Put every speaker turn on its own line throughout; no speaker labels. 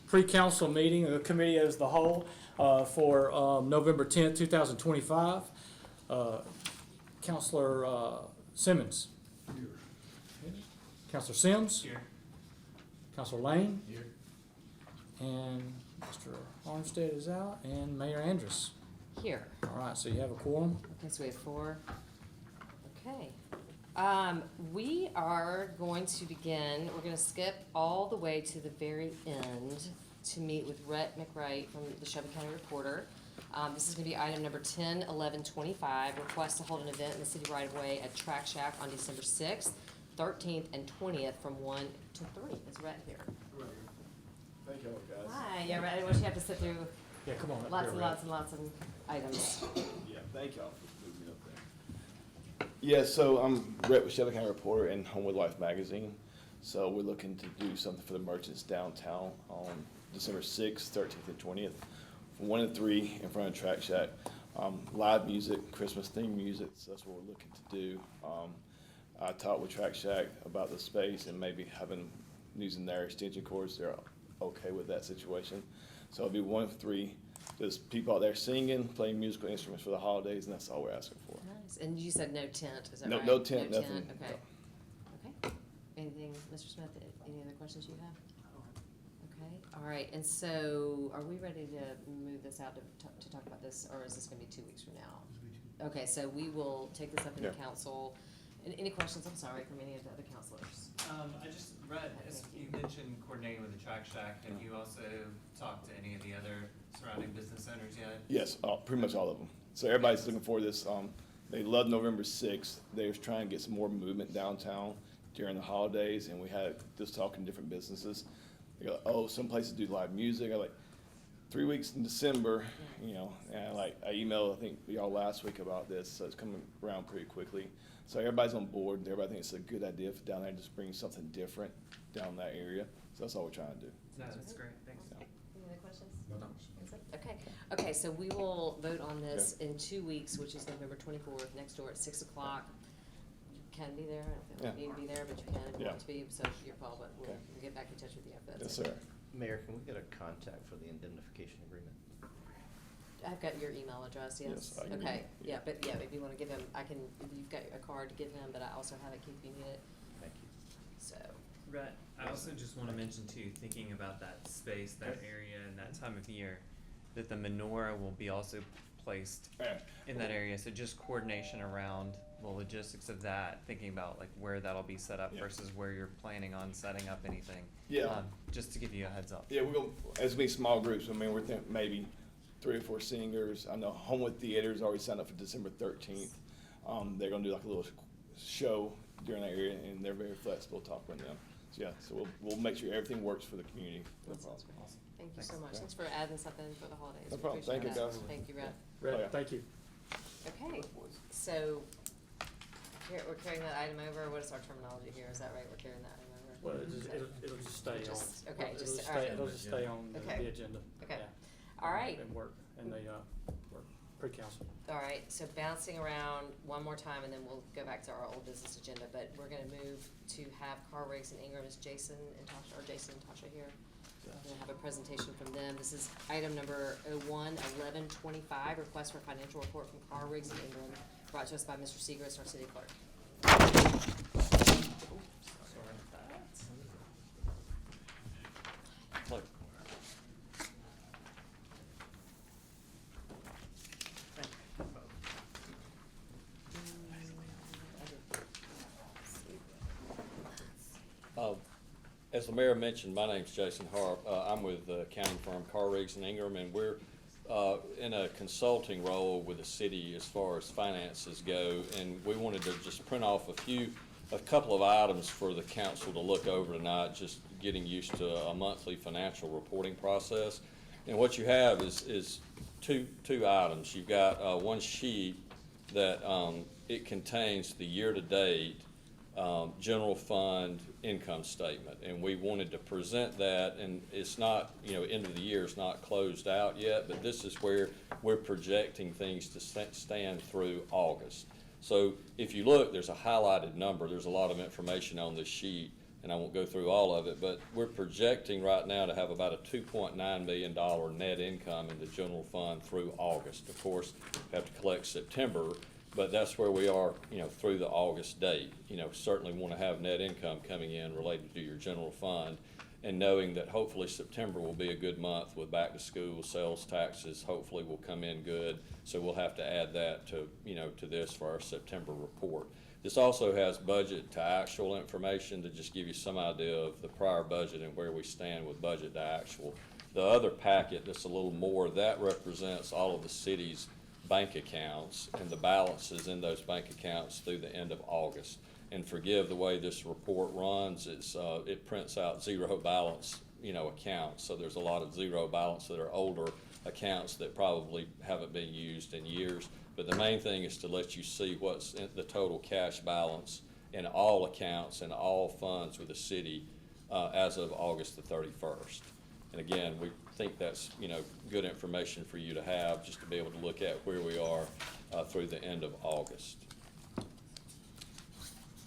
pre-council meeting of the committee as the whole for November 10th, 2025. Councilor Simmons. Here. Councilor Sims.
Here.
Councilor Lane.
Here.
And Mr. Armstead is out, and Mayor Andrus.
Here.
All right, so you have a quorum.
Okay, so we have 4. Okay. We are going to begin, we're going to skip all the way to the very end to meet with Rhett McWright from the Shelby County Reporter. This is going to be item number 101125, request to hold an event in the city right-of-way at Track Shack on December 6th, 13th, and 20th from 1 to 3. Is Rhett here?
Thank you all, guys.
Hi, yeah, Rhett, what you have to sit through
Yeah, come on.
lots and lots and lots of items.
Yeah, thank y'all for moving me up there. Yeah, so I'm Brett with Shelby County Reporter and Homewood Life Magazine. So we're looking to do something for the merchants downtown on December 6th, 13th, and 20th, from 1 to 3 in front of Track Shack. Live music, Christmas themed music, so that's what we're looking to do. I talked with Track Shack about the space and maybe using their extension cords. They're okay with that situation. So it'll be 1 to 3, just people out there singing, playing musical instruments for the holidays, and that's all we're asking for.
Nice. And you said no tent, is that
No,
right?
no tent, nothing.
Okay.
No.
Okay. Anything, Mr. Smith, any other questions you have? Okay, all right, and so are we ready to move this out to talk about this, or is this gonna be 2 weeks from now? Okay, so we will take this up in the
Yeah.
council. And any questions, I'm sorry, from any of the other councilors?
I just read, as you mentioned coordinating with the Track Shack, have you also talked to any of the other surrounding business owners yet?
Yes, pretty much all of them. So everybody's looking for this. They love November 6th. They was trying to get some more movement downtown during the holidays, and we had just talking to different businesses. They go, oh, some places do live music. I like 3 weeks in December, you know, and I emailed, I think, y'all last week about this, so it's coming around pretty quickly. So everybody's on board. Everybody thinks it's a good idea for down there, just bring something different down that area. So that's all we're trying to do.
No, that's great, thanks.
Yeah.
Any other questions? Okay, so we will vote on this in 2 weeks, which is November 24th, next door at 6 o'clock. You can be there, I don't feel like you need to be there, but you can if you
Yeah.
want to be, so it's your call, but we'll get back in touch with you if that's
Yes,
okay.
sir.
Mayor, can we get a contact for the indemnification agreement?
I've got your email address, yes?
Yes, I can-
Okay,
yeah.
yeah, but yeah, if you wanna give him, you've got a card to give him, but I also have it, if you need it,
Thank you.
so.
Rhett, I also just want to mention too, thinking about that space, that
Okay.
area, and that time of year, that the menorah will be also placed
Yeah.
in that area. So just coordination around the logistics of that, thinking about like where that'll be set up
Yeah.
versus where you're planning on setting up anything.
Yeah.
Just to give you a heads up.
Yeah, we're going, as we small groups, I mean, we're thinking maybe 3 or 4 singers. I know Homewood Theater's already signed up for December 13th. They're gonna do like a little show during that area, and they're very flexible, talking with them. So yeah, so we'll make sure everything works for the community. No
That sounds
problem.
great.
Awesome.
Thank you so
Thanks.
much.
Yeah.
Thanks for adding something for the holidays.
No
We
problem.
appreciate
Thank you,
that.
guys.
Thank you, Rhett.
Brett,
Oh, yeah.
thank you.
Okay, so we're carrying that item over. What is our terminology here? Is that right? We're carrying that item over?
Well, it'll just stay on.
Okay,
It'll
just,
just
all right.
stay, it'll just stay on the
Okay.
agenda.
Okay.
Yeah.
All right.
And work, and the, work, pre-council.
All right, so bouncing around one more time, and then we'll go back to our old business agenda, but we're gonna move to have Car Rigs and Ingram. Is Jason and Tasha here? We're gonna have a presentation from them. This is item number 011125, request for financial report from Car Rigs and Ingram, brought to us by Mr. Segrist, our city clerk.
Sorry about that.
Look.
As the mayor mentioned, my name's Jason Harp. I'm with the accounting firm Car Rigs and Ingram, and we're in a consulting role with the city as far as finances go. And we wanted to just print off a couple of items for the council to look over tonight, just getting used to a monthly financial reporting process. And what you have is two items. You've got one sheet that it contains the year-to-date general fund income statement, and we wanted to present that, and it's not, end of the year, it's not closed out yet, but this is where we're projecting things to stand through August. So if you look, there's a highlighted number. There's a lot of information on this sheet and I won't go through all of it, but we're projecting right now to have about a $2.9 million net income in the general fund through August. Of course, we have to collect September, but that's where we are, through the August date. Certainly want to have net income coming in related to your general fund, and knowing that hopefully September will be a good month with back to school, sales taxes hopefully will come in good. So we'll have to add that to, to this for our September report. This also has budget to actual information to just give you some idea of the prior budget and where we stand with budget to actual. The other packet that's a little more, that represents all of the city's bank accounts and the balances in those bank accounts through the end of August. And forgive the way this report runs, it prints out zero balance, accounts. So there's a lot of zero balance that are older accounts that probably haven't been used in years. But the main thing is to let you see what's in the total cash balance in all accounts and all funds with the city as of August the 31st. And again, we think that's, good information for you to have, just to be able to look at where we are through the end of August.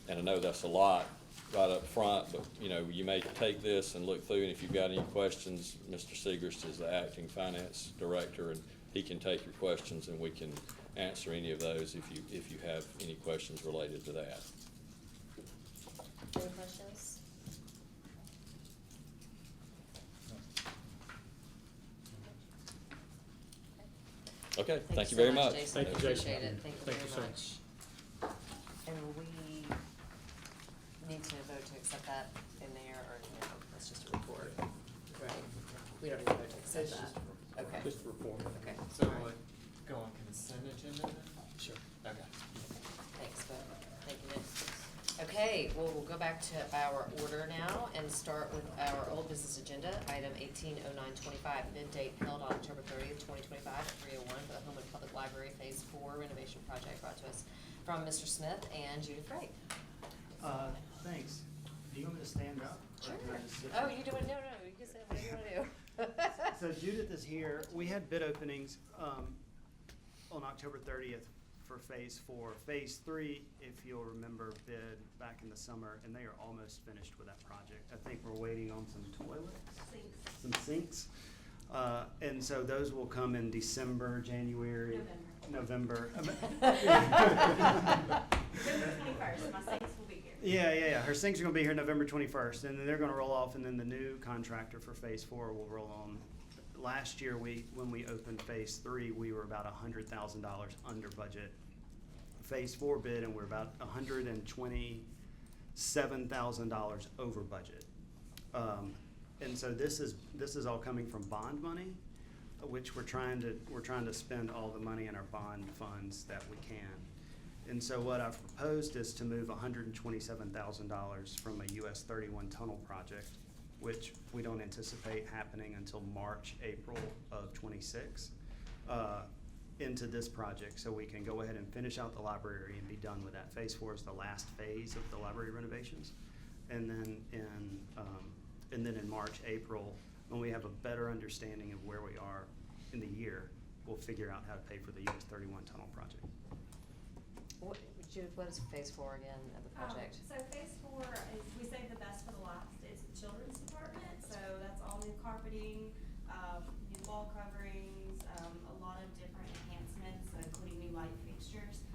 And I know that's a lot right up front, but, you may take this and look through, and if you've got any questions, Mr. Segrist is the acting finance director, and he can take your questions, and we can answer any of those if you have any questions related to that.
Any questions?
Okay, thank you
so
very much.
Jason.
Thank you, Jason.
Appreciate it, thank you
Thank you,
very
sir.
much. And we need to vote to accept that in there, or no, that's just a report, right? We don't need to vote to accept that. Okay,
Just a report.
okay,
So
all right.
would go on consent agenda then?
Sure.
Okay.
Thanks, Bo. Thank you, Nick. Okay, well, we'll go back to our order now and start with our old business agenda, item 180925, bid date held on October 30th, 2025 at 3:01 for the Homewood Public Library Phase 4 renovation project, brought to us from Mr. Smith and Judith Wright.
Thanks. Do you want me to stand up? or
Sure.
can I just sit
Oh,
down?
you do it, no, you can say whatever you wanna do.
So Judith is here. We had bid openings on October 30th for Phase 4. Phase 3, if you'll remember, bid back in the summer, and they are almost finished with that project. I think we're waiting on some toilets, some sinks. And so those will come in December, January, November.
November 21st, my sinks will be here.
Yeah. Her sinks are gonna be here November 21st, and then they're gonna roll off, and then the new contractor for Phase 4 will roll on. Last year, when we opened Phase 3, we were about $100,000 under budget. Phase 4 bid, and we're about $127,000 over budget. And so this is all coming from bond money, which we're trying to spend all the money in our bond funds that we can. And so what I've proposed is to move $127,000 from a US 31 tunnel project, which we don't anticipate happening until March, April of '26, into this project, so we can go ahead and finish out the library and be done with that. Phase 4 is the last phase of the library renovations. And then in March, April, when we have a better understanding of where we are in the year, we'll figure out how to pay for the US 31 tunnel project.
Judith, what is Phase 4 again of the project?
So Phase 4 is, we saved the best for the last. It's the children's department, so that's all new carpeting, new wall coverings, a lot of different enhancements, including new light fixtures.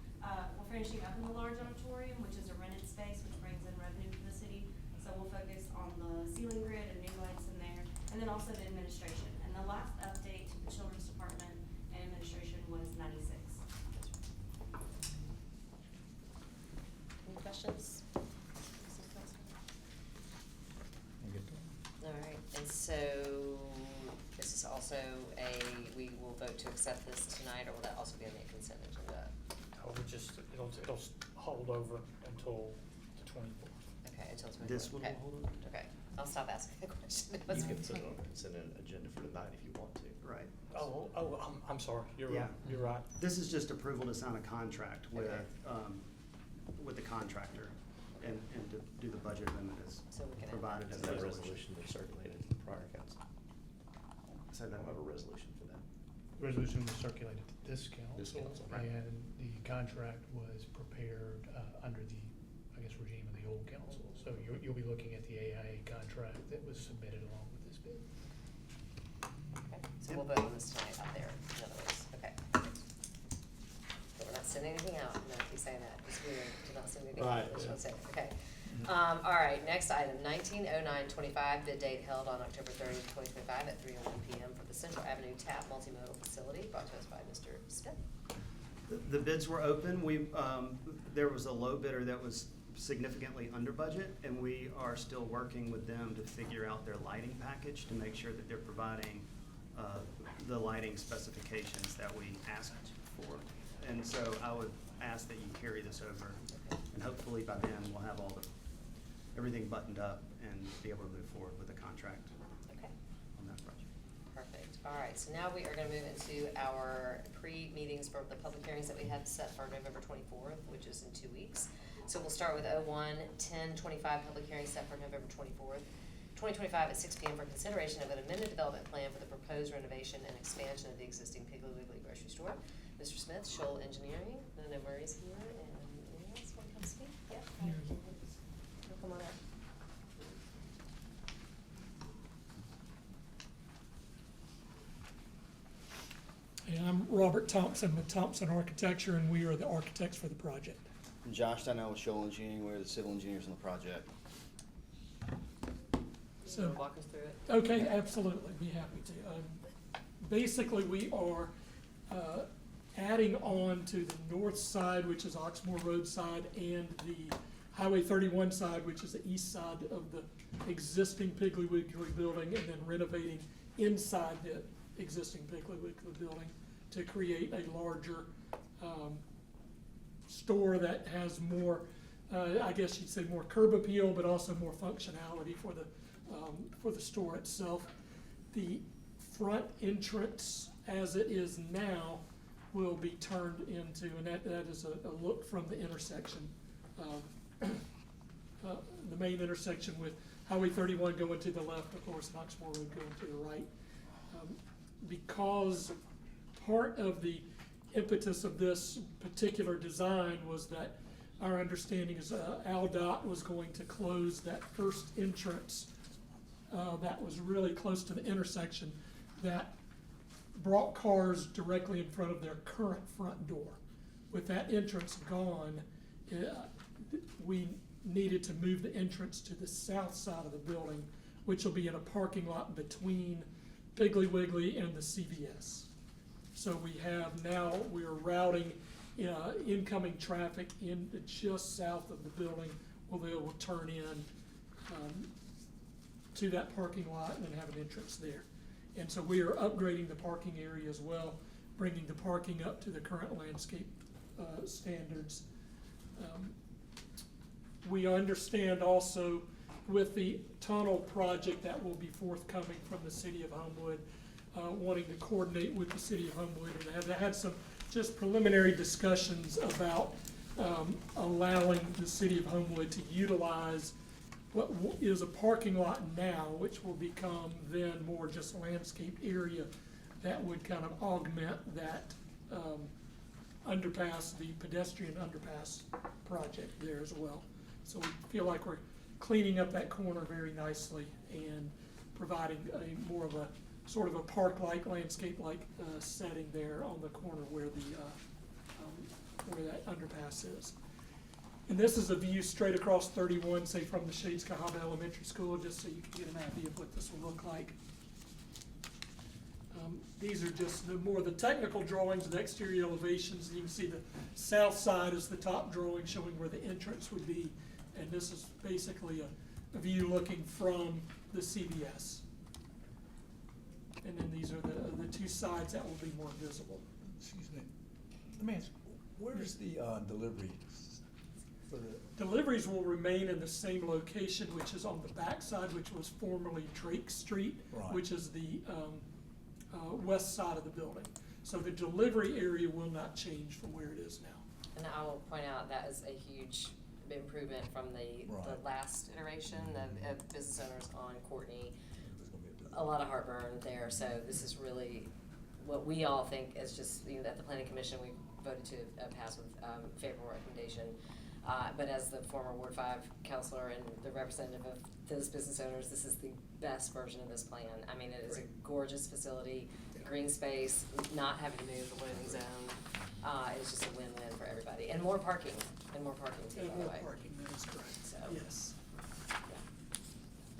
We're finishing up in the large auditorium, which is a rented space, which brings in revenue for the city. So we'll focus on the ceiling grid and new lights in there, and then also the administration. And the last update to the children's department and administration was 96.
Any questions? All right, and so this is also we will vote to accept this tonight, or will that also be on the consent agenda?
It'll hold over until the 24th.
Okay, until it's.
This one will
okay.
hold over?
Okay, I'll stop asking the question.
You can put it on the consent agenda for tonight if you want to.
Right.
I'm sorry, you're
Yeah.
right, you're right.
This is just approval to sign a contract with,
Okay.
with the contractor and to do the budget amendment as
So we can.
provided as
Is
a
that
resolution.
resolution that circulated to the prior council?
So
I
that,
don't have a resolution for that.
Resolution was circulated to this
This
council,
council, right.
and the contract was prepared under the, I guess, regime of the old council. So So you'll be looking at the AIA contract that was submitted along with this bid.
Okay, so we'll vote on this tonight out there, in other words, okay. So we're not sending anything out, no, keep saying that, it's weird to not send anything out,
Right,
just
yeah.
want to say it, okay. All right, next item, 190925, bid date held on October 30th, 2025 at 3:01 PM for the Central Avenue Tap Multimodal Facility, brought to us by Mr. Smith.
The bids were open. There was a low bidder that was significantly under budget, and we are still working with them to figure out their lighting package to make sure that they're providing the lighting specifications that we asked for. And so I would ask that you carry this over, and hopefully by then we'll have everything buttoned up and be able to move forward with the contract
Okay.
on that project.
Perfect. All right, so now we are gonna move into our pre-meetings for the public hearings that we have set for November 24th, which is in 2 weeks. So we'll start with 01-1025 public hearing set for November 24th, 2025 at 6 PM for consideration of an amended development plan for the proposed renovation and expansion of the existing Piggly Wiggly grocery store. Mr. Smith, Shoal Engineering, I know Murray's here, and anyone else want to come speak? Yeah. Come on up.
And I'm Robert Thompson with Thompson Architecture, and we are the architects for the project.
Josh Donnell with Shoal Engineering, we're the civil engineers on the project.
You wanna walk us through it?
Okay, absolutely, be happy to. Basically, we are adding on to the north side, which is Oxmoor Road side, and the Highway 31 side, which is the east side of the existing Piggly Wiggly building, and then renovating inside the existing Piggly Wiggly building to create a larger store that has more, I guess you'd say more curb appeal, but also more functionality for the store itself. The front entrance, as it is now, will be turned into, and that is a look from the intersection, the main intersection with Highway 31 going to the left, of course, and Oxmoor Road going to the right. Because part of the impetus of this particular design was that our understanding is AlDOT was going to close that first entrance that was really close to the intersection that brought cars directly in front of their current front door. With that entrance gone, we needed to move the entrance to the south side of the building, which will be in a parking lot between Piggly Wiggly and the CVS. So we are routing incoming traffic in just south of the building, where they will turn in to that parking lot and then have an entrance there. And so we are upgrading the parking area as well, bringing the parking up to the current landscape standards. We understand also with the tunnel project that will be forthcoming from the city of Homewood, wanting to coordinate with the city of Homewood, and have had some just preliminary discussions about allowing the city of Homewood to utilize what is a parking lot now, which will become then more just landscape area that would kind of augment that underpass, the pedestrian underpass project there as well. So we feel like we're cleaning up that corner very nicely and providing a more of a sort of a park-like, landscape-like setting there on the corner where that underpass is. And this is a view straight across 31, say from the Shades Cahaba Elementary School, just so you can get an idea of what this will look like. These are just the technical drawings of the exterior elevations. You can see the south side is the top drawing showing where the entrance would be. And this is basically a view looking from the CVS. And then these are the two sides that will be more visible.
Excuse me. Let me ask, where's the delivery for the?
Deliveries will remain in the same location, which is on the back side, which was formerly Drake Street,
Right.
which is the west side of the building. So the delivery area will not change from where it is now.
And I will point out that is a huge improvement from the
Right.
last iteration of business owners on Courtney.
There's gonna be a delivery.
A lot of heartburn there, so this is really what we all think is just, at the planning commission, we voted to pass with favorable recommendation. But as the former Ward 5 counselor and the representative of those business owners, this is the best version of this plan. I mean, it is a gorgeous facility, green space, not having to move the loading zone. It's just a win-win for everybody. And more parking too, by the way.
Parking, that is correct,
So,
yes.
yeah.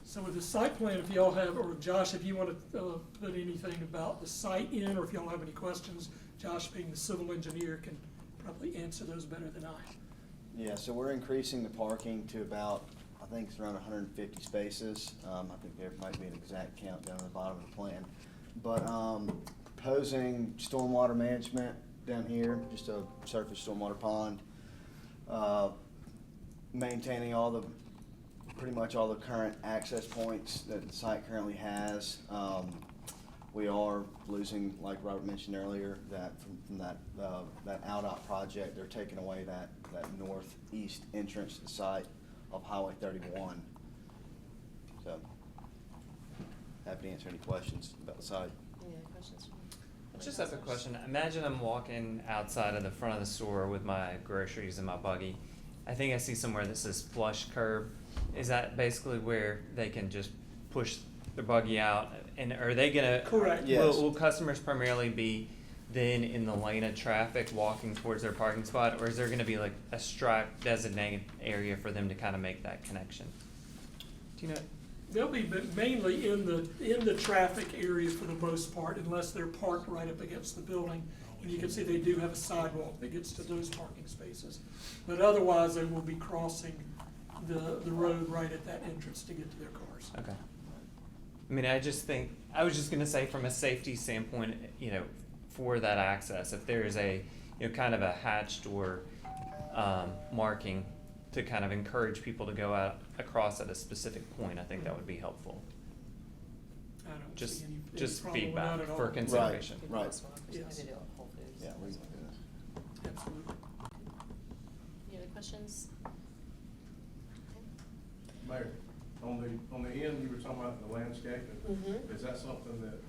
So with the site plan, if y'all have, or Josh, if you want to put anything about the site in, or if y'all have any questions, Josh being the civil engineer can probably answer those better than I.
Yeah, so we're increasing the parking to about, I think it's around 150 spaces. I think there might be an exact count down at the bottom of the plan. But proposing stormwater management down here, just a surface stormwater pond. Maintaining pretty much all the current access points that the site currently has. We are losing, like Robert mentioned earlier, that from that OutDOT project, they're taking away that northeast entrance to the site of Highway 31. So, happy to answer any questions about the site.
Any other questions?
I just have a question. Imagine I'm walking outside of the front of the store with my groceries in my buggy. I think I see somewhere that says flush curb. Is that basically where they can just push their buggy out? And are they gonna?
Correct.
Yes.
Will customers primarily be then in the lane of traffic walking towards their parking spot, or is there gonna be like a striped designated area for them to kind of make that connection? Do you know?
They'll be mainly in the traffic area for the most part, unless they're parked right up against the building. And you can see they do have a sidewalk that gets to those parking spaces. But otherwise, they will be crossing the road right at that entrance to get to their cars.
Okay. I mean, I was just gonna say from a safety standpoint, you know, for that access, if there is a, you know, kind of a hatched or marking to kind of encourage people to go out across at a specific point, I think that would be helpful.
I don't
Just
see any
just
problem with
feedback
that at
for
all.
consideration.
People
Right.
also want to
Yes.
do it at Whole Foods.
Yeah, we can do that.
Absolutely.
Any other questions?
Mayor, on the end, you were talking about the landscaping.
Mhm.
Is that something that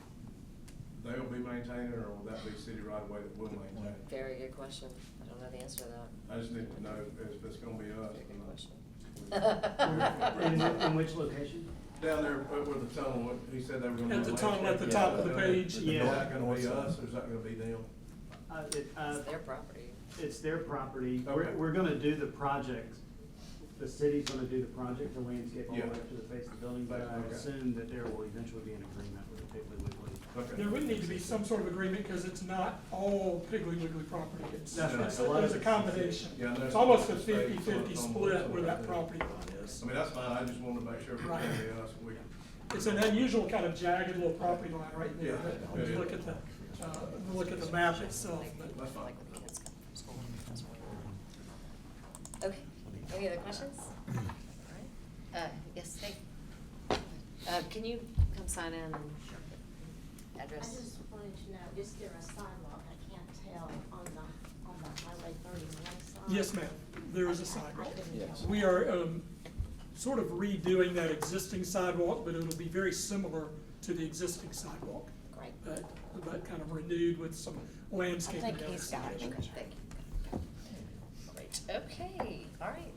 they'll be maintaining, or will that be city right away that will maintain?
Very good question. I don't know the answer to that.
I just need to know if it's gonna be us
Very
or
good
not.
question.
In which location?
Down there where the tunnel, he said they were gonna.
At
do
the tunnel at the
landscaping.
top of the page.
Is
Yeah.
that gonna be us, or is that gonna be them?
It's their property.
It's their property.
Okay.
We're gonna do the project. The city's gonna do the project to landscape all the
Yeah.
way up to the face of the building, but I
Okay.
assume that there will eventually be an agreement with the Piggly Wiggly.
Okay.
There would need to be some sort of agreement, because it's not all Piggly Wiggly property. It's,
That's right.
it's,
A lot
there's
of
a
it's-
combination.
Yeah, and there's
It's almost a
some space
50-50
on
split where that
there.
property line is.
I mean, that's fine, I just wanted to make sure it was
Right.
gonna be us.
It's an unusual kind of jagged little property line right there,
Yeah,
but when
it
you
is.
look at the map itself, but
That's fine.
Like when the kids come from school. That's what Okay, any other questions? All right, yes, hey. Can you come sign in and
I
address?
just wanted to know, is there a sidewalk? I can't tell on the Highway 31 side.
yes, ma'am, there is a
I
sidewalk.
couldn't
Yes.
tell.
We are sort of redoing that existing sidewalk, but it'll be very similar to the existing sidewalk,
Great.
but kind of renewed with some landscaping.
I think
down
he's
the
got it.
center.
Okay, thank you. Great, okay, all right.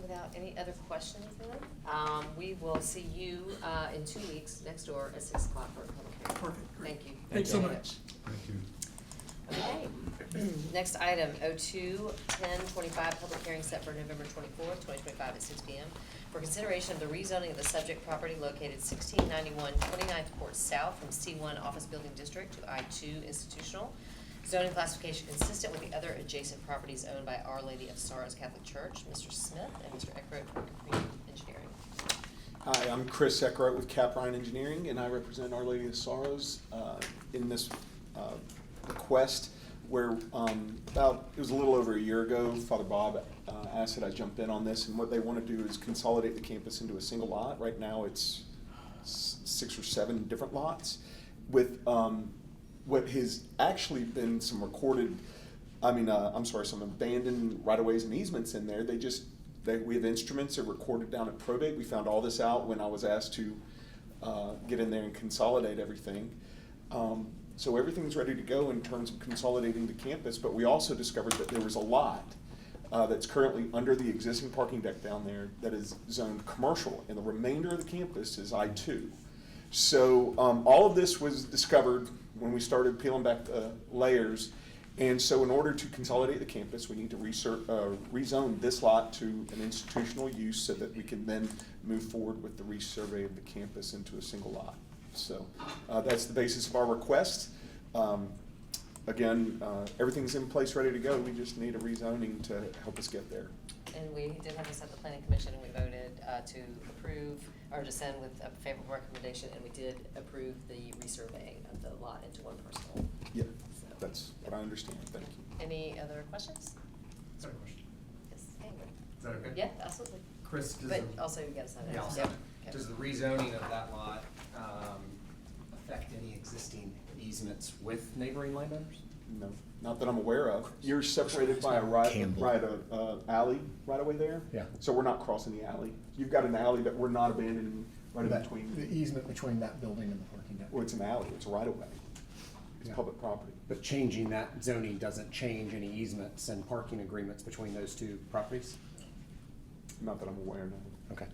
Without any other questions then, we will see you in 2 weeks, next door at 6 o'clock for a public hearing.
Perfect, great.
Thank you.
Thanks so
Appreciate
much.
Okay. Next item, 02-1025, public hearing set for November 24th, 2025 at 6 p.m. for consideration of the rezoning of the subject property located 1691 29th Court South from C1 Office Building District to I2 Institutional. Zoning classification consistent with the other adjacent properties owned by Our Lady of Sorrows Catholic Church. Mr. Smith and Mr. Eckroat from Capri Engineering.
Hi, I'm Chris Eckroat with Caprine Engineering, and I represent Our Lady of Sorrows in this request where it was a little over a year ago, Father Bob asked that I jump in on this, and what they want to do is consolidate the campus into a single lot. Right now it's 6 or 7 different lots with what has actually been some some abandoned right-of-ways and easements in there. We have instruments that are recorded down at probate. We found all this out when I was asked to get in there and consolidate everything. So everything's ready to go in terms of consolidating the campus, but we also discovered that there was a lot that's currently under the existing parking deck down there that is zoned commercial, and the remainder of the campus is I-2. So all of this was discovered when we started peeling back the layers. And so in order to consolidate the campus, we need to rezone this lot to an institutional use so that we can then move forward with the resurvey of the campus into a single lot. So that's the basis of our request. Again, everything's in place, ready to go. We just need a rezoning to help us get there.
And we did have this at the planning commission, and we voted to approve, or to send with a favorable recommendation, and we did approve the resurveying of the lot into one parcel.
Yeah,
So,
that's what I understand. Thank you.
Any other questions?
Sorry, question.
Yes, Ingrid.
Is that okay?
Yeah, absolutely.
Chris, does
But
the-
also you gotta sign it.
Yeah, I'll
Yep.
sign it.
Okay.
Does the rezoning of that lot affect any existing easements with neighboring landowners?
No, not that I'm aware of. You're separated by a alley right away there?
Yeah.
So we're not crossing the alley. You've got an alley that we're not abandoning right in
The
between.
easement between that building and the parking deck.
Well, it's an alley, it's a right of way. It's
Yeah.
public property.
But changing that zoning doesn't change any easements and parking agreements between those two properties?
Not that I'm aware of.
Okay.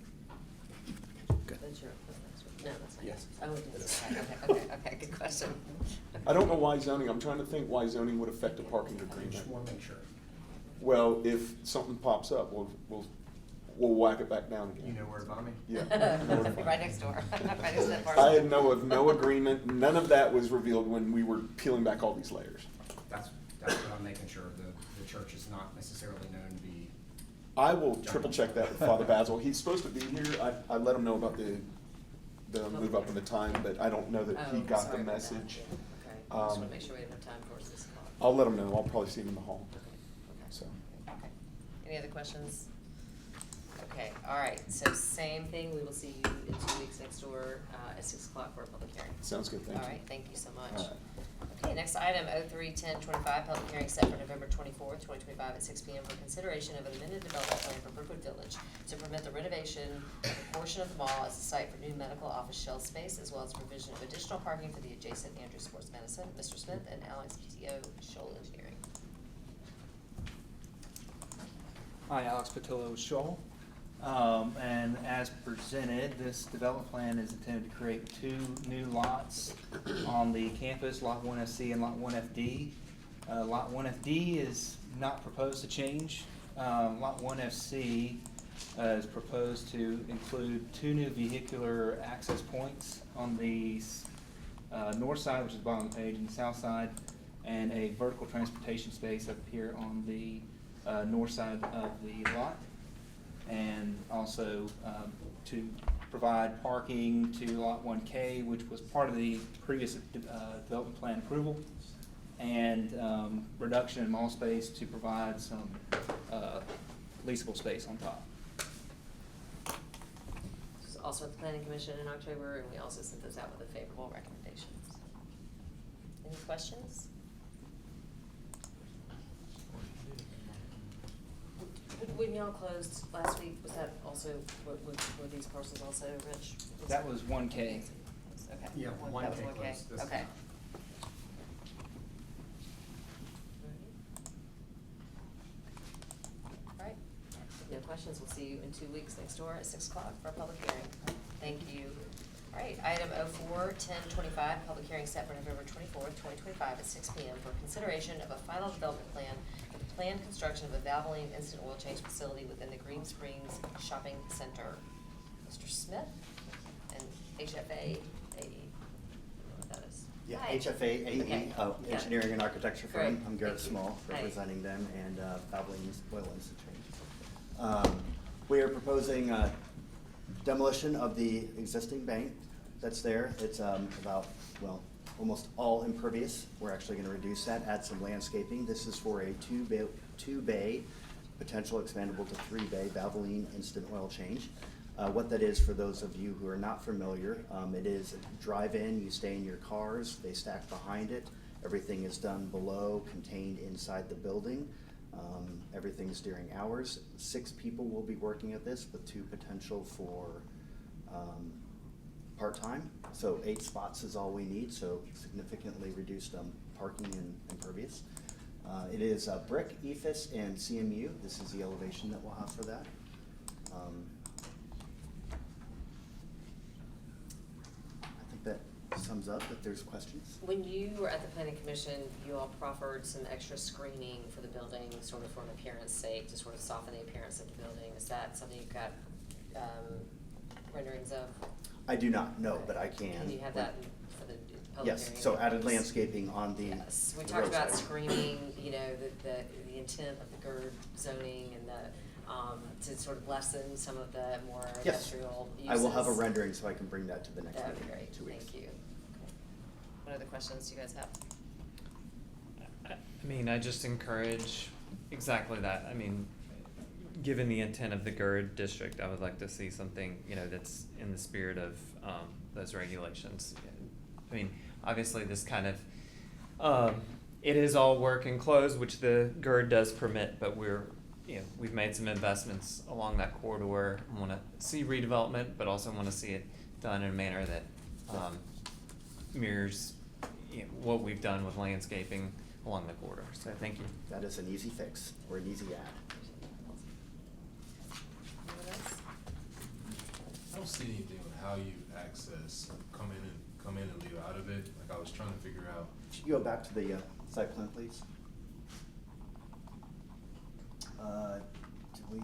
That's your, no, that's not.
Yes.
Oh, it is. Okay, good question.
I don't know why zoning, I'm trying to think why zoning would affect a parking agreement.
Just want to make sure.
Well, if something pops up, we'll whack it back down again.
You know where to find me?
Yeah. I know where to find
Right
it.
next door, right next to that
I
parcel.
had know of no agreement, none of that was revealed when we were peeling back all these layers.
That's what I'm making sure. The church is not necessarily known to be.
I will triple check that with Father Basil. He's supposed to be here. I let him know about the move up in the time, but I don't know that he
Oh,
got
sorry
the
about that.
message.
Okay, just wanna make sure we have enough time for us this call.
I'll let him know. I'll probably see him in the hall.
Okay.
So,
Okay. Any other questions? Okay, all right, so same thing, we will see you in 2 weeks next door, at 6 o'clock for a public hearing.
sounds good, thank you.
All right, thank you so much.
All right.
Okay, next item, 03-10-25, public hearing set for November 24th, 2025 at 6 PM for consideration of an amended development plan for Brookwood Village to permit the renovation of a portion of the mall as a site for new medical office shell space, as well as provision of additional parking for the adjacent Andrews Sports Medicine. Mr. Smith and Alex PTO, Shoal Engineering.
Hi, Alex Patillo with Shoal. And as presented, this development plan is intended to create 2 new lots on the campus, Lot 1FC and Lot 1FD. Lot 1FD is not proposed to change. Lot 1FC is proposed to include 2 new vehicular access points on the north side, which is the bottom of the page, and the south side, and a vertical transportation space up here on the north side of the lot. And also to provide parking to Lot 1K, which was part of the previous development plan approval, and reduction in mall space to provide some leasable space on top.
This is also at the Planning Commission in October, and we also sent those out with a favorable recommendations. Any questions? When y'all closed last week, was that also, were these parcels also, Rich?
That was 1K.
Okay.
Yeah,
That
1K
was 1K,
closed this
okay.
month.
Alright, no questions, we'll see you in 2 weeks next door at 6 o'clock for a public hearing. Thank you. Alright, item 04-10-25, public hearing set for November 24th, 2025 at 6 PM for consideration of a final development plan for the planned construction of a Valvoline instant oil change facility within the Green Springs Shopping Center. Mr. Smith and HFA, AE, I don't know what that is.
Yeah,
Hi.
HFA, AE,
Okay. Yeah.
engineering and architecture firm.
Great.
I'm Garrett
Thank you.
Small,
Hi.
representing them, and Valvoline Oil Institute. We are proposing demolition of the existing bank that's there. It's about, well, almost all impervious. We're actually gonna reduce that, add some landscaping. This is for a two-bay, potential expandable to 3-bay Valvoline instant oil change. What that is, for those of you who are not familiar, it is drive-in, you stay in your cars, they stack behind it. Everything is done below, contained inside the building. Everything's during hours. 6 people will be working at this, with 2 potential for part-time. So 8 spots is all we need, so significantly reduced parking and impervious. It is brick, ephes, and CMU. This is the elevation that we'll have for that. I think that sums up if there's questions.
When you were at the planning commission, you all proffered some extra screening for the building, sort of for an appearance sake, to sort of soften the appearance of the building. Is that something you've got renderings of?
I do not know, but I can.
Can you have that for the public hearing?
Yes, so added landscaping on the.
Yes, we
the
talked about
roadside.
screening, you know, the intent of the GERD zoning and the, to sort of lessen some of the more
Yes,
industrial uses.
I will have a rendering so I can bring that to the next
That
meeting
would be
in
great,
2 weeks.
thank you. Okay. What other questions do you guys have?
I mean, I just encourage exactly that. I mean, given the intent of the GERD district, I would like to see something, you know, that's in the spirit of those regulations. I mean, obviously this kind of, it is all work enclosed, which the GERD does permit, but we've made some investments along that corridor. I want to see redevelopment, but also want to see it done in a manner that mirrors what we've done with landscaping along the corridor. So thank you.
That is an easy fix or an easy add.
I don't see anything on how you access, come in and leave out of it. Like, I was trying to figure out.
Could you go back to the site plan, please? Did we?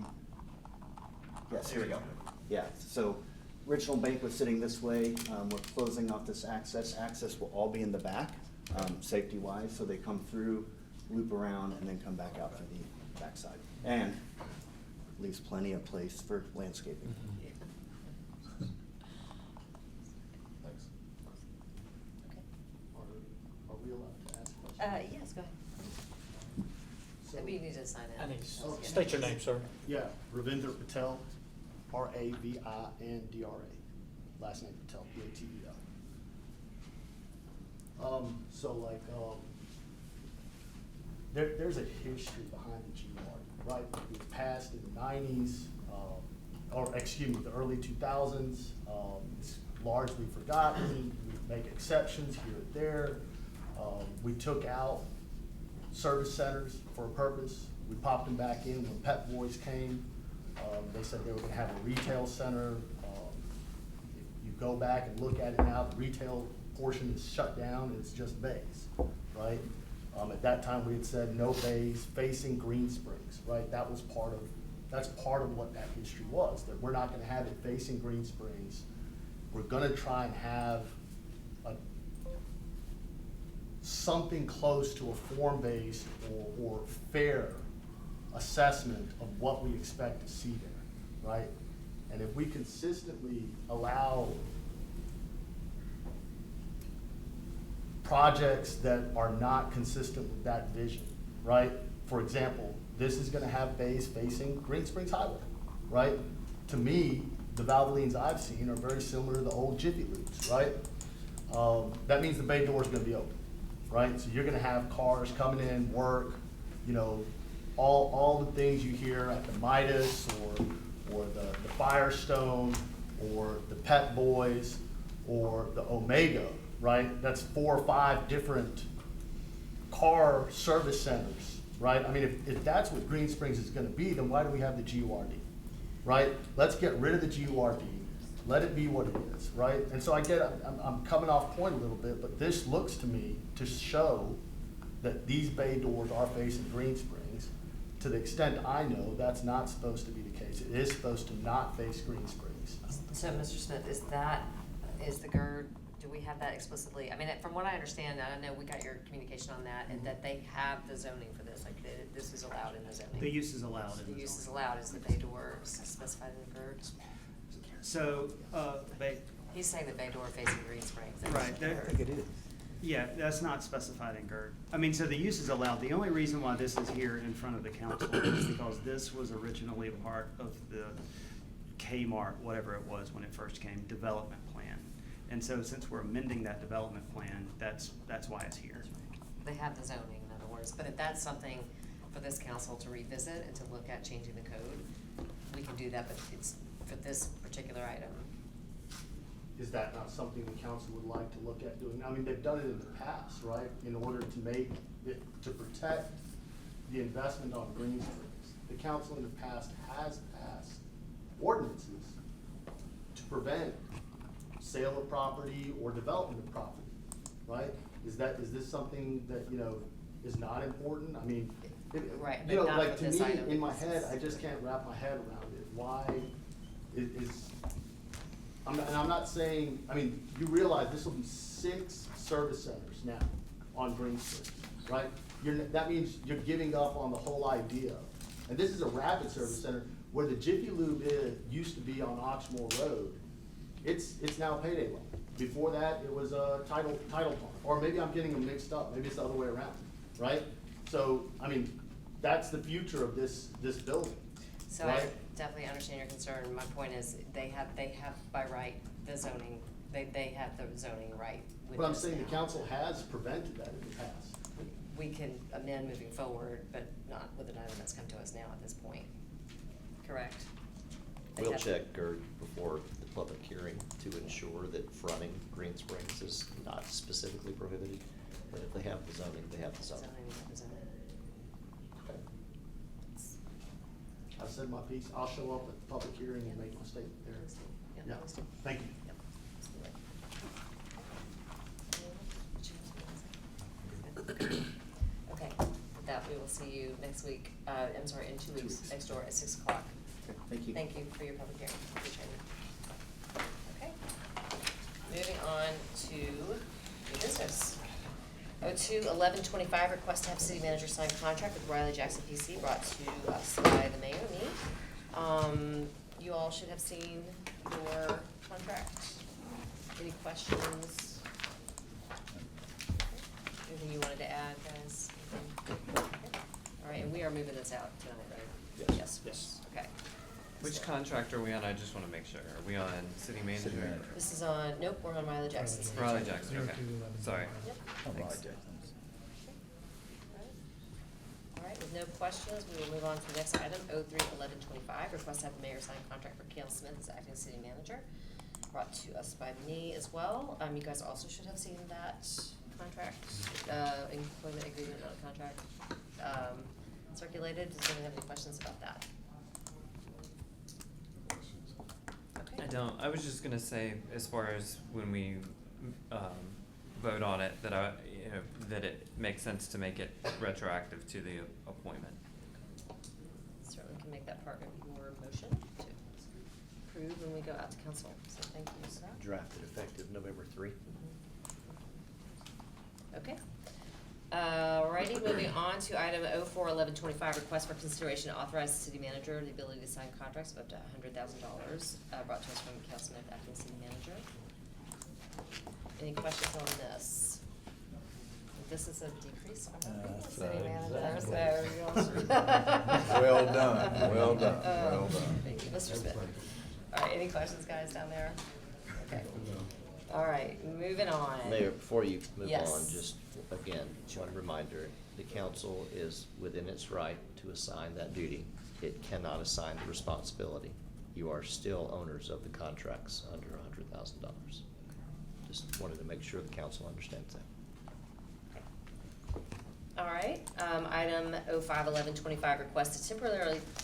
Yes, here we go. Yeah, so original bank was sitting this way. We're closing off this access. Access will all be in the back, safety-wise, so they come through, loop around, and then come back out through the backside. And leaves plenty of place for landscaping.
Thanks.
Are we allowed to ask questions?
Yes, go ahead.
So-
Maybe you need to sign in.
State your name, sir.
Yeah, Ravinder Patel, Ravindra. Last name Patel, Patel. There's a history behind the GR, right? It was passed in the 90s, the early 2000s. It's largely forgotten. We make exceptions here and there. We took out service centers for a purpose. We popped them back in when Pet Boys came. They said they were gonna have a retail center. If you go back and look at it now, the retail portion is shut down, it's just bays, right? At that time, we had said no bays facing Green Springs, right? That's part of what that history was, that we're not gonna have it facing Green Springs. We're gonna try and have something close to a form-based or fair assessment of what we expect to see there, right? And if we consistently allow projects that are not consistent with that vision, right? For example, this is gonna have bays facing Green Springs Highway, right? To me, the Valvolines I've seen are very similar to the old Jiffy Lubes, right? That means the bay door is gonna be open, right? So you're gonna have cars coming in, work, all the things you hear at the Midas or the Firestone or the Pet Boys or the Omega, right? That's 4 or 5 different car service centers, right? I mean, if that's what Green Springs is gonna be, then why do we have the GURD, right? Let's get rid of the GURD, let it be what it is, right? And so I'm coming off point a little bit, but this looks to me to show that these bay doors are facing Green Springs. To the extent I know, that's not supposed to be the case. It is supposed to not face Green Springs.
So, Mr. Smith, is the GERD, do we have that explicitly? I mean, from what I understand, I know we got your communication on that, and that they have the zoning for this, like, this is allowed in the zoning.
The use is allowed in the
The use is
zoning.
allowed, is the bay door specified in the GERD?
So,
He's saying the bay door facing Green Springs.
Right, there-
I think it is.
Yeah, that's not specified in GERD. I mean, so the use is allowed. The only reason why this is here in front of the council is because this was originally part of the Kmart, whatever it was when it first came, development plan. And so since we're amending that development plan, that's why it's here.
They have the zoning, in other words, but if that's something for this council to revisit and to look at changing the code, we can do that, but it's for this particular item.
Is that not something the council would like to look at doing? I mean, they've done it in the past, right? In order to make it, to protect
the investment on green space. The council in the past has passed ordinances to prevent sale of property or development of property, right? Is this something that, you know, is not important? I mean,
Right,
you know,
but not
like
with
to
this
me,
item,
in my
because
head,
it's-
I just can't wrap my head around it. Why is, and I'm not saying, I mean, you realize this will be 6 service centers now on green space, right? That means you're giving up on the whole idea. And this is a rapid service center where the Jiffy Lube used to be on Oxmoor Road. It's now Payday Loan. Before that, it was a title pond. Or maybe I'm getting them mixed up. Maybe it's the other way around, right? So, I mean, that's the future of this building,
So
right?
I definitely understand your concern. My point is, they have by right the zoning, they have the zoning right with
But I'm
this
saying the
now.
council has prevented that in the past.
We can amend moving forward, but not with an item that's come to us now at this point. Correct? They
We'll
have-
check, Gert, before the public hearing to ensure that fronting Green Springs is not specifically prohibited. But if they have the zoning, they have the zoning.
Okay. I've said my piece. I'll show up at the public hearing and make my statement there.
Yeah,
Yeah,
please do.
thank you.
Yep, absolutely. Okay, with that, we will see you next week, I'm sorry, in 2 weeks, next door at 6 o'clock.
Thank you.
Thank you for your public hearing, appreciate it. Okay, moving on to new business. 02-1125, request to have city manager sign contract with Riley Jackson PC, brought to us by the mayor, me. You all should have seen your contract. Any questions? Anything you wanted to add, guys? Okay. All right, and we are moving this out tonight, right? Yes. Okay.
Which contract are we on? I just wanna make sure. Are we on city manager?
This is on, nope, we're on Riley Jackson's.
Riley Jackson, okay. Sorry.
Yep.
Thanks.
All right, with no questions, we will move on to the next item, 03-1125, request to have the mayor sign contract for Cale Smith as acting city manager, brought to us by me as well. You guys also should have seen that contract, employment agreement, not a contract, circulated. Does anyone have any questions about that? Okay.
I don't. I was just gonna say, as far as when we vote on it, that that it makes sense to make it retroactive to the appointment.
Certainly can make that part of your motion to approve when we go out to council, so thank you for that.
Drafted effective November 3.
Okay. Alrighty, moving on to item 04-1125, request for consideration to authorize the city manager the ability to sign contracts of up to $100,000, brought to us from Cale Smith, acting city manager. Any questions on this? This is a decrease from the previous city manager, so.
Well done, well done, well done.
Thank you, Mr. Smith. Alright, any questions, guys, down there? Okay. Alright, moving on.
Mayor, before you move
Yes.
on, just again, one reminder, the council is within its right to assign that duty. It cannot assign the responsibility. You are still owners of the contracts under $100,000. Just wanted to make sure the council understands that.
All right, item 05-1125, request to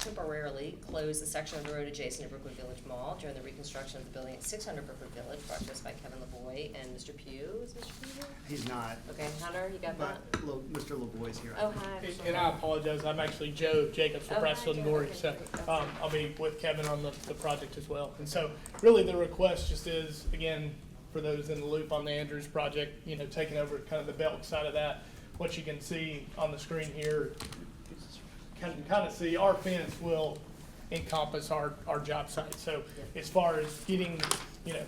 temporarily close the section of the road adjacent to Brookwood Village Mall during the reconstruction of the building at 600 Brookwood Village, brought to us by Kevin LaVoy and Mr. Pugh. Is Mr. Pugh here?
He's not.
Okay, Hunter, you got that?
But Mr. LaVoy's here.
Oh, hi.
And I apologize, I'm actually Joe Jacobs from
Oh, hi,
Brassfield and
Joe.
Gorey,
Okay,
so,
great.
I'll be with Kevin on the project as well. And so, really the request just is, again, for those in the loop on the Andrews project, you know, taking over kind of the belt side of that. What you can see on the screen here, can kind of see our fence will encompass our job site. So as far as getting, you know,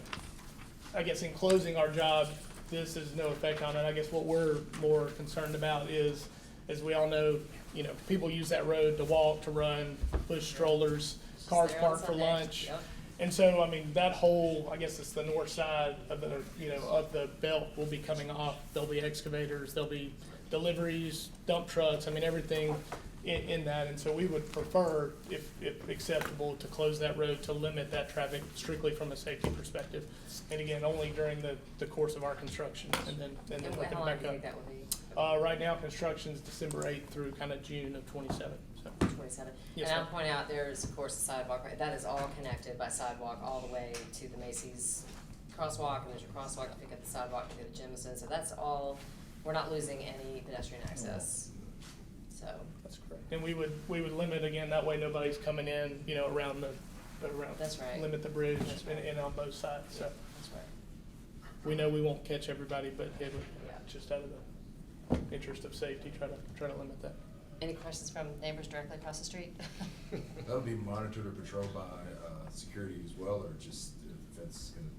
I guess enclosing our job, this is no effect on it. I guess what we're more concerned about is, as we all know, you know, people use that road to walk, to run, push strollers, cars
there on
parked for
Sunday.
lunch.
Yep.
And so, I mean, that whole, I guess it's the north side of the, you know, of the belt will be coming off. There'll be excavators, there'll be deliveries, dump trucks, I mean, everything in that. And so we would prefer, if acceptable, to close that road to limit that traffic strictly from a safety perspective. And again, only during the course of our construction and then
And
open
how long
back
do you
up.
think that would be?
Right now, construction's December 8th through kind of June of 27, so.
27.
Yes,
And I'll
ma'am.
point out, there's, of course, a sidewalk, right, that is all connected by sidewalk all the way to the Macy's crosswalk, and there's your crosswalk to pick up the sidewalk to go to Jemison, so that's all, we're not losing any pedestrian access, so.
That's correct. And we would limit, again, that way nobody's coming in, you know, around.
That's right.
Limit the bridge
That's right.
and on both sides, so.
That's right.
We know we won't catch everybody, but it would,
Yeah.
just out of the interest of safety, try to limit that.
Any questions from neighbors directly across the street?
That'll be monitored or patrolled by, security as well, or just the fence gonna?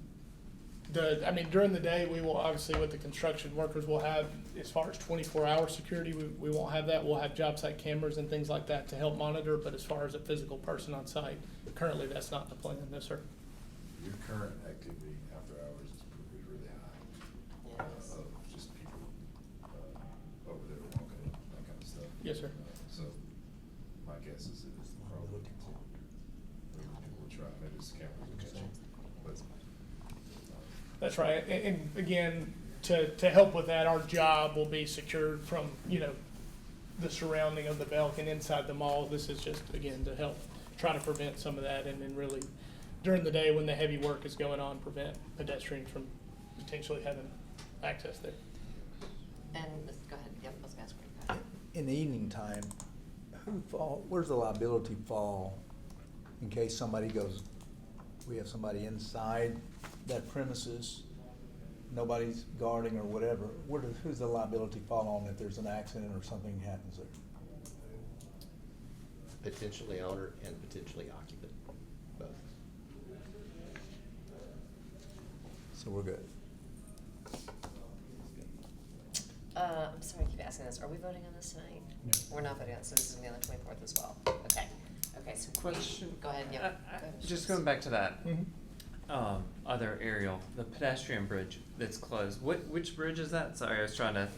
During the day, we will, obviously with the construction workers, we'll have, as far as 24-hour security, we won't have that. We'll have job site cameras and things like that to help monitor, but as far as a physical person on site, currently that's not the plan, no, sir.
Your current activity after hours is really high.
Yes.
Of just people, over there walking, that kind of stuff.
Yes, sir.
So, my guess is that it's probably, people will try, maybe it's cameras will catch it, but.
That's right, and again, to help with that, our job will be secured from, you know, the surrounding of the Belk and inside the mall. This is just, again, to help try to prevent some of that, and then really, during the day when the heavy work is going on, prevent pedestrians from potentially having access there.
And, go ahead, yep, let's ask you.
In the evening time, where's the liability fall in case somebody goes, we have somebody inside that premises, nobody's guarding or whatever, who's the liability fall on if there's an accident or something happens there?
Potentially owner and potentially occupant, both.
So we're good.
I'm sorry, I keep asking this, are we voting on this tonight?
No.
We're not voting on, so this is gonna be on the 24th as well, okay. Okay, so
Question.
go ahead, yep. Go ahead, Mr.
Just going back to that,
Mhm.
other aerial, the pedestrian bridge that's closed. Which bridge is that? Sorry, I was trying to.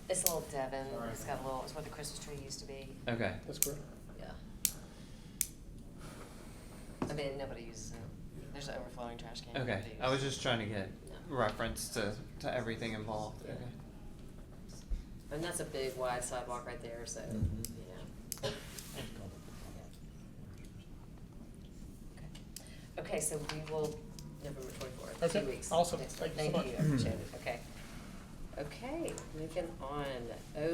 It's a little Devon, it's got a little, it's where the Christmas tree used to be,
Okay.
That's correct.
yeah. I mean, nobody uses it, there's an overflowing trash can.
Okay.
nobody
I was
uses
just trying to get reference to everything involved.
Yeah.
Okay.
it. And that's a big wide sidewalk right there, so,
Mhm.
yeah. Okay, so we will, November 24th,
Okay,
2 weeks.
awesome.
Next
Thank
week.
you so much.
I appreciate it, okay. Okay, moving on,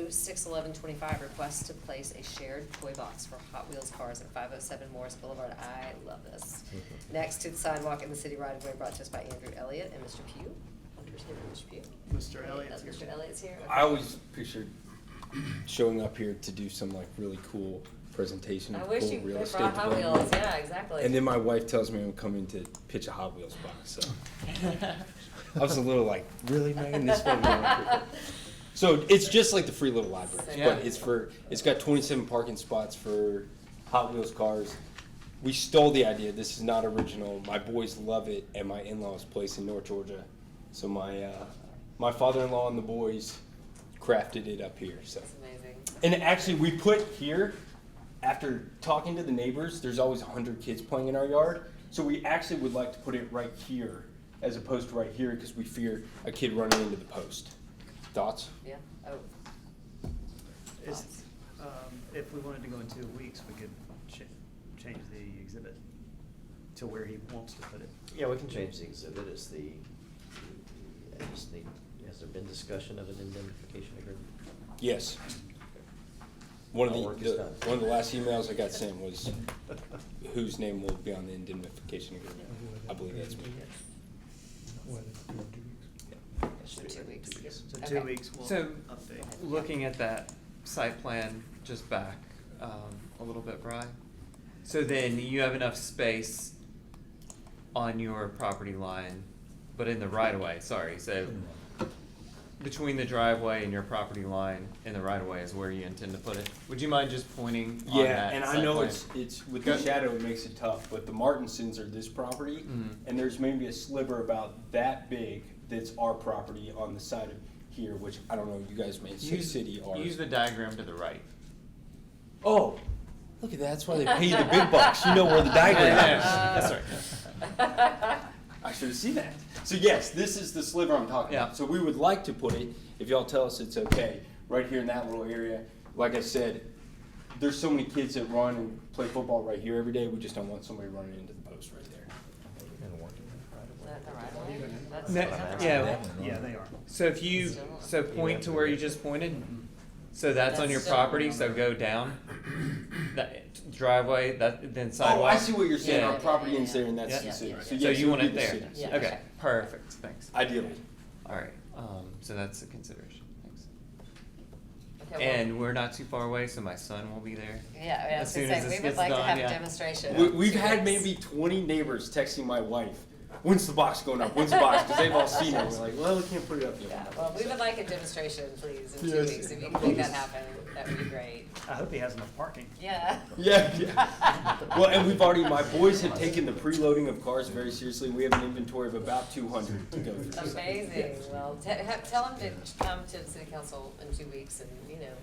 06/11/25, request to place a shared toy box for Hot Wheels cars at 507 Morris Boulevard. I love this. Next to the sidewalk in the city right of way, brought to us by Andrew Elliott and Mr. Pugh. Who's here, Mr. Pugh?
Mr. Elliott's here.
Mr. Elliott's here, okay.
I always pictured showing up here to do some like really cool presentation
I
of
wish
cool
you
real
could
estate
brought Hot
development.
Wheels, yeah, exactly.
And then my wife tells me I'm coming to pitch a Hot Wheels box, so. I was a little like, really, Megan, this one? So it's just like the Free Little Libraries,
Yeah.
but it's got 27 parking spots for Hot Wheels cars. We stole the idea, this is not original, my boys love it at my in-laws' place in North Georgia. So my father-in-law and the boys crafted it up here, so.
That's amazing.
And actually, we put here, after talking to the neighbors, there's always 100 kids playing in our yard. So we actually would like to put it right here, as opposed to right here, because we fear a kid running into the post. Thoughts?
Yeah, oh,
Is, if we wanted to go in 2 weeks, we could change the exhibit to where he wants to put it.
Yeah, we can change the exhibit as has there been discussion of an indemnification agreement?
Yes. One of
All work is done.
one of the last emails I got sent was whose name will be on the indemnification agreement. I believe that's me.
so 2 weeks.
So
Okay.
2 weeks, we'll
So,
update.
looking at that site plan, just back a little bit, Brian. So then you have enough space on your property line, but in the right of way, sorry, so between the driveway and your property line in the right of way is where you intend to put it. Would you mind just pointing on
Yeah,
that
and I
site
know
plan?
it's with the shadow, it makes it tough, but the Martinsons are this property, and there's maybe a sliver about that big that's our property on the side of here, which I don't know, you guys may say city ours.
Use the diagram to the right.
Oh, look at that, that's why they pay you the big bucks, you know where the diagram is.
That's right.
I should have seen that. So yes, this is the sliver I'm talking about. So we would like to put it, if y'all tell us it's okay, right here in that little area. Like I said, there's so many kids that run and play football right here every day. We just don't want somebody running into the post right there.
Is that the right way? That's-
No,
is that the
yeah.
right way?
Yeah, they are.
So if you, so point to where you just pointed, so that's on your property, so go down that driveway, that, then sidewalk.
Oh, I see what you're saying.
Yeah.
Our property ends there, and that's
Yeah.
the city.
Yeah.
So,
So
yes,
you
it
want
would
it
be the
there?
city.
Yeah.
Okay, perfect, thanks.
Ideally.
All right, so that's a consideration, thanks.
Okay, well-
And we're not too far away, so my son will be there.
Yeah, I
as
was
soon
gonna
as
say,
this
we would
gets
like to
done,
have a
yeah.
demonstration.
We've
2
had
weeks.
maybe 20 neighbors texting my wife, when's the box going up? When's the box? Because they've all seen it. We're like, well, we can't put it up yet.
Yeah, well, we would like a demonstration, please, in 2
Yes,
weeks. If you can make that happen, that would be great.
I hope he has enough parking.
Yeah.
Yeah. Well, and we've already, my boys have taken the preloading of cars very seriously. We have an inventory of about 200 to go through.
Amazing. Well, tell them to come to the city council in 2 weeks and,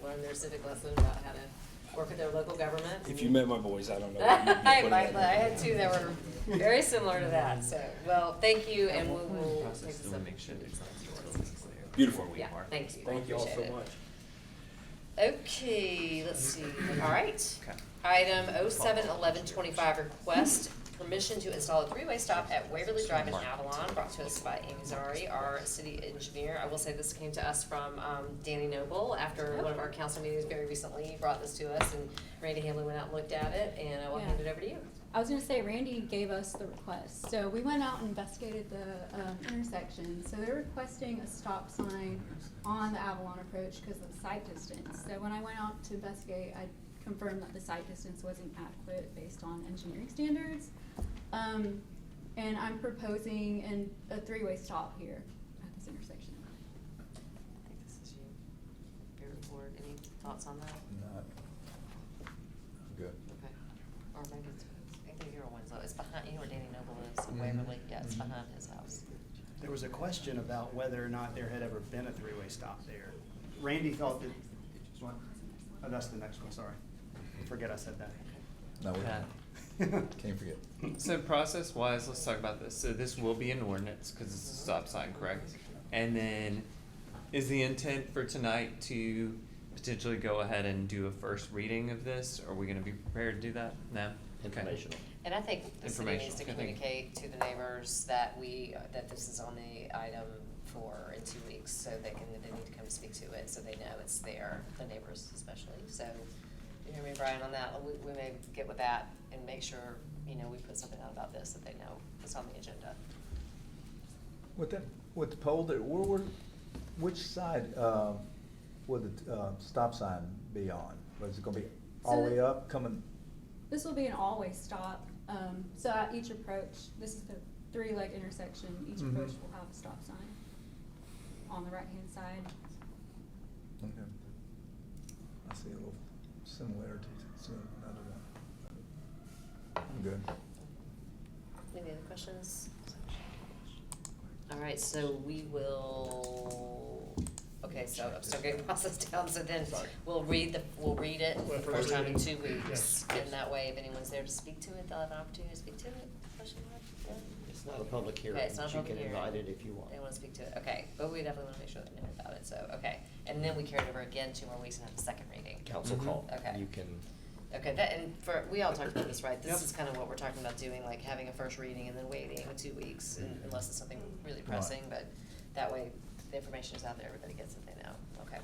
learn their civic lesson about how to work with their local government.
If you met my boys, I don't know. what you'd be
I
putting
might-
up.
I had 2 that were very similar to that, so, well, thank you, and we will take
Process
this
to
up.
make sure there's not stores there.
Beautiful.
Yeah, thank you.
Thank you all so
Appreciate it.
much.
Okay, let's see, all right.
Okay.
Item 07-1125, request permission to install a 3-way stop at Waverly Drive in Avalon, brought to us by Amy Zari, our city engineer. I will say this came to us from Danny Noble after one of our council meetings very recently. He brought this to us, and Randy Hamlin went out and looked at it, and I will hand it over to you.
I was gonna say, Randy gave us the request, so we went out and investigated the intersection. So they're requesting a stop sign on the Avalon approach because of the sight distance. So when I went out to investigate, I confirmed that the sight distance wasn't adequate based on engineering standards. And I'm proposing a 3-way stop here at this intersection.
I think this is you. Your report, any thoughts on that?
Not good.
Okay. Or maybe it's, I think you're Winslow, it's behind, you know where Danny Noble is, in Waverly, yeah, it's behind his house.
There was a question about whether or not there had ever been a 3-way stop there. Randy thought that, oh, that's the next one, sorry. Forget I said that.
No, we
Yeah.
can't forget.
So process-wise, let's talk about this. So this will be an ordinance, because it's a stop sign, correct? And then, is the intent for tonight to potentially go ahead and do a first reading of this? Are we gonna be prepared to do that? No? Okay.
Informational.
And I think the city needs to
Informational, I think.
communicate to the neighbors that that this is on the item for in 2 weeks, so they need to come speak to it, so they know it's there, the neighbors especially, so. You hear me, Brian, on that, we may get with that and make sure, we put something out about this, that they know it's on the agenda.
With the pole there, which side, would the, stop sign be on? Was it gonna be all the way up, coming?
This will be an all-way stop. So at each approach, this is the 3-leg intersection, each
Mhm.
approach will have a stop sign on the right-hand side.
Okay. I see a little similarity to another one. I'm good.
Any other questions? All right, so we will, okay, so I'm still getting process down, so then we'll read it for the first time in 2 weeks. And that way, if anyone's there to speak to it, they'll have an opportunity to speak to it, question mark? Yeah?
It's not a public hearing.
Okay, it's not a
You
public
can
hearing.
invite it if you want.
They wanna speak to it, okay, but we definitely wanna make sure they know about it, so, okay. And then we carry it over again 2 more weeks and have a second reading.
Council call.
Okay.
You can,
Okay, we all talked about this, right? This is kind of what we're talking about doing, like having a first reading and then waiting 2 weeks, unless it's something really pressing, but that way the information is out there, everybody gets it, they know, okay.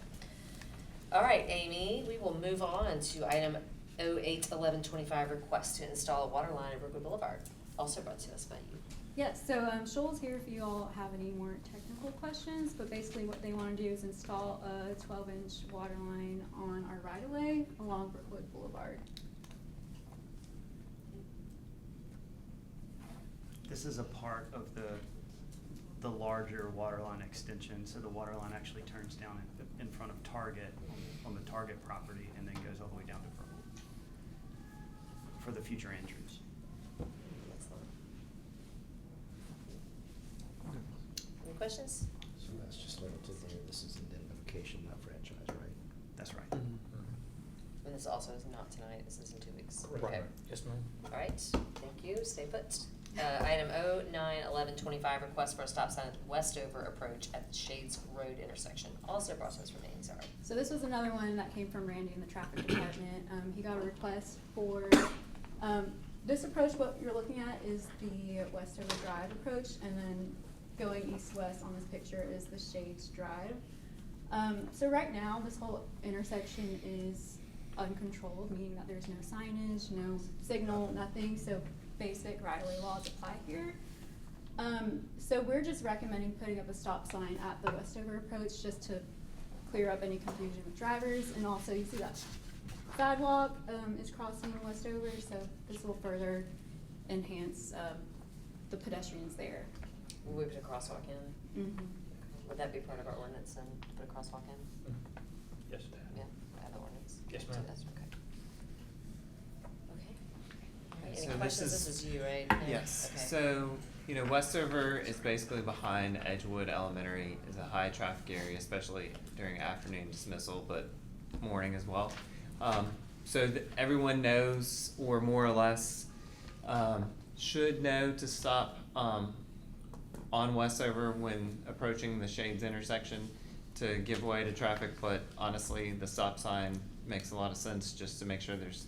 All right, Amy, we will move on to item 08-1125, request to install a water line at Brookwood Boulevard, also brought to us by you.
Yes, so Shoal's here if you all have any more technical questions, but basically what they want to do is install a 12-inch water line on our right-of-way along Brookwood Boulevard.
This is a part of the larger water line extension, so the water line actually turns down in front of Target, on the Target property, and then goes all the way down to Brookwood for the future Andrews.
Any questions?
so that's just limited there. This is indemnification, not franchise, right?
That's right.
And this also is not tonight, this is in 2 weeks.
Right.
Okay.
Yes, ma'am.
All right, thank you, stay put. Item 09-1125, request for a stop sign at the Westover approach at the Shades Road intersection, also brought to us from Amy Zari.
So this was another one that came from Randy in the traffic department. He got a request for, this approach, what you're looking at is the Westover Drive approach, and then going east-west on this picture is the Shades Drive. So right now, this whole intersection is uncontrolled, meaning that there's no signage, no signal, nothing, so basic right-of-way laws apply here. So we're just recommending putting up a stop sign at the Westover approach just to clear up any confusion with drivers, and also you see that sidewalk is crossing Westover, so this will further enhance the pedestrians there.
Will we put a crosswalk in?
Mm-hmm.
Would that be part of our ordinance then, to put a crosswalk in?
Yes,
Yeah, add the ordinance.
Yes,
to
ma'am.
this, okay. Okay. All right,
So
any
this
questions?
is-
This is you, right? Nick?
Yes,
Okay.
so, Westover is basically behind Edgewood Elementary, is a high traffic area, especially during afternoon dismissal, but morning as well. Everyone knows, or more or less, should know to stop, on Westover when approaching the Shades intersection to give way to traffic, but honestly, the stop sign makes a lot of sense just to make sure there's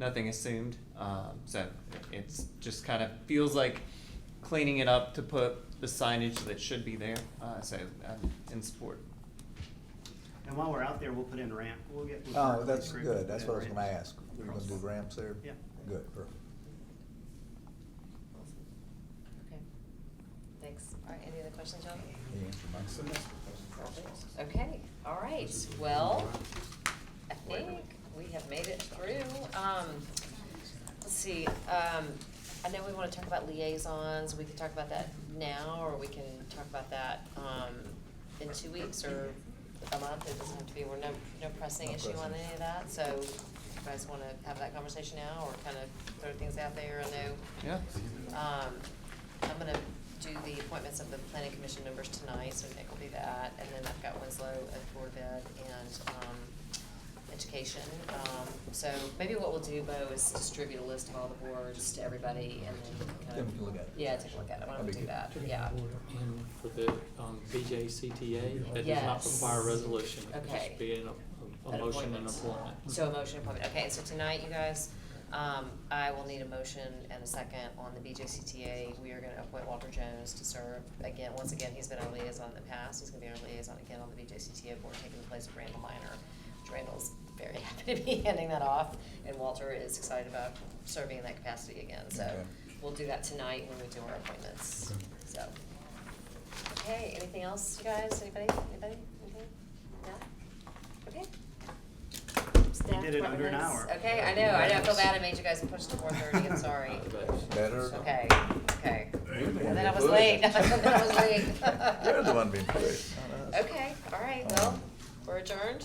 nothing assumed. So it's just kind of feels like cleaning it up to put the signage that should be there, so I'm in support.
And while we're out there, we'll put in ramp, we'll get. with
Oh,
Park
that's
Creek,
good,
we'll
that's
put
what I was
in
gonna
ramps.
ask. We're gonna do ramps there?
Yeah.
Good, perfect.
Okay, thanks. All right, any other questions, John?
He answered mine.
Okay, all right, well, I think we have made it through. Let's see, I know we wanna talk about liaisons, we can talk about that now, or we can talk about that, in 2 weeks or a month, it doesn't have to be, we're no pressing
No
issue on
pressing.
any of that, so you guys wanna have that conversation now, or kind of throw things out there, I know.
Yeah.
I'm gonna do the appointments of the planning commission members tonight, so Nick will do that, and then I've got Winslow at Board of Ed and, education. So maybe what we'll do, Bo, is distribute a list of all the boards to everybody, and then kind
Then
of.
we can look at it.
Yeah, take a look at it, why don't we
That'd be
do
good.
that, yeah.
And for the BJCTA, that does not
Yes.
require a resolution. It could
Okay.
just be a
An
motion and
appointment.
appointment.
So a motion appointment, okay, so tonight, you guys, I will need a motion and a second on the BJCTA. We are gonna appoint Walter Jones to serve, again, once again, he's been our liaison in the past, he's gonna be our liaison again on the BJCTA board, taking the place of Randall Minor, which Randall's very happy to be handing that off, and Walter is excited about serving in that capacity again, so
Okay.
we'll do that tonight when we do our appointments, so. Okay, anything else, you guys, anybody, anything? No? Okay. Staff
did it under an
departments.
hour.
Okay, I know, I feel bad I made you guys push to 4:30, I'm sorry.
Better.
Okay, okay.
You're the one
And then I
being
was late,
pushed.
then I was late.
You're the one being pushed, not us.
Okay, all right, well, we're adjourned.